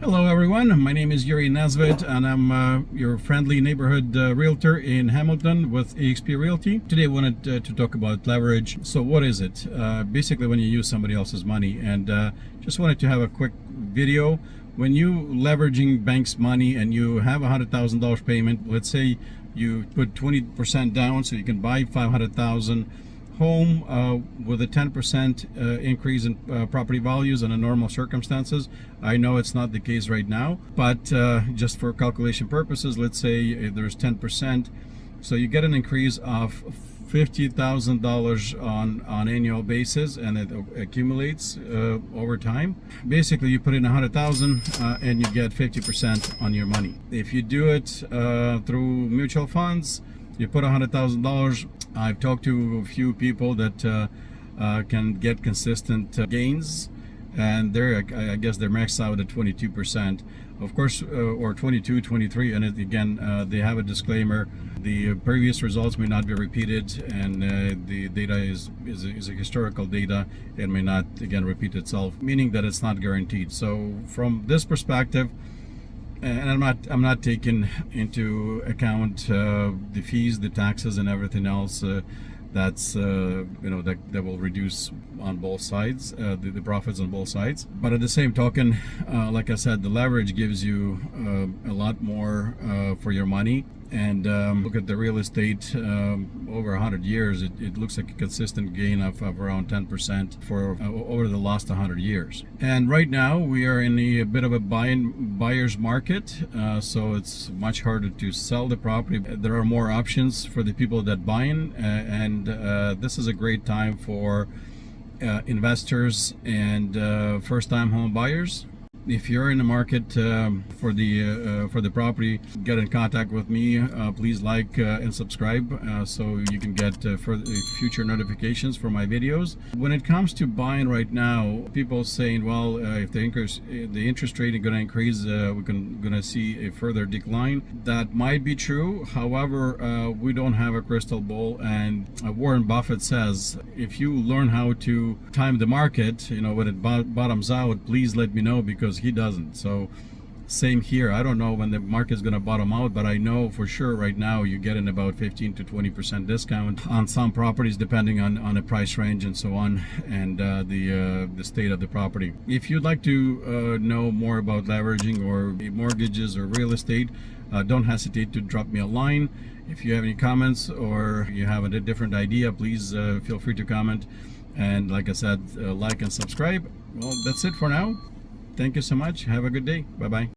Hello everyone, my name is Yuri Nesvet and I'm your friendly neighborhood realtor in Hamilton with eXp Realty. Today I wanted to talk about leverage. So what is it? Basically when you use somebody else's money, and just wanted to have a quick video. When you leveraging bank's money and you have $100,000 payment, let's say you put 20% down so you can buy $500,000 home with a 10% increase in property values under normal circumstances. I know it's not the case right now, but just for calculation purposes, let's say there's 10%, so you get an increase of $50,000 on annual basis, and it accumulates over time. Basically you put in 100,000 and you get 50% on your money. If you do it through mutual funds, you put $100,000. I've talked to a few people that can get consistent gains, and I guess they're maxed out at 22%, of course, or 22, 23. And again, they have a disclaimer: the previous results may not be repeated, and the data is a historical data. It may not again repeat itself, meaning that it's not guaranteed. So from this perspective, and I'm not taking into account the fees, the taxes, and everything else that's that will reduce on both sides, the profits on both sides. But at the same token, like I said, the leverage gives you a lot more for your money. And look at the real estate over 100 years, it looks like a consistent gain of around 10% for over the last 100 years. And right now we are in a bit of a buyer's market, so it's much harder to sell the property. There are more options for the people that buy in, and this is a great time for investors and first-time home buyers. If you're in the market for the property, get in contact with me. Please like and subscribe so you can get future notifications for my videos. When it comes to buying right now, people saying, well, if the interest rate is going to increase, we're going to see a further decline. That might be true. However, we don't have a crystal ball, and Warren Buffett says, if you learn how to time the market, when it bottoms out, please let me know, because he doesn't. So same here. I don't know when the market is going to bottom out, but I know for sure right now you're getting about 15 to 20% discount on some properties, depending on the price range and so on, and the state of the property. If you'd like to know more about leveraging or mortgages or real estate, don't hesitate to drop me a line. If you have any comments or you have a different idea, please feel free to comment. And like I said, like and subscribe. Well, that's it for now. Thank you so much. Have a good day. Bye-bye.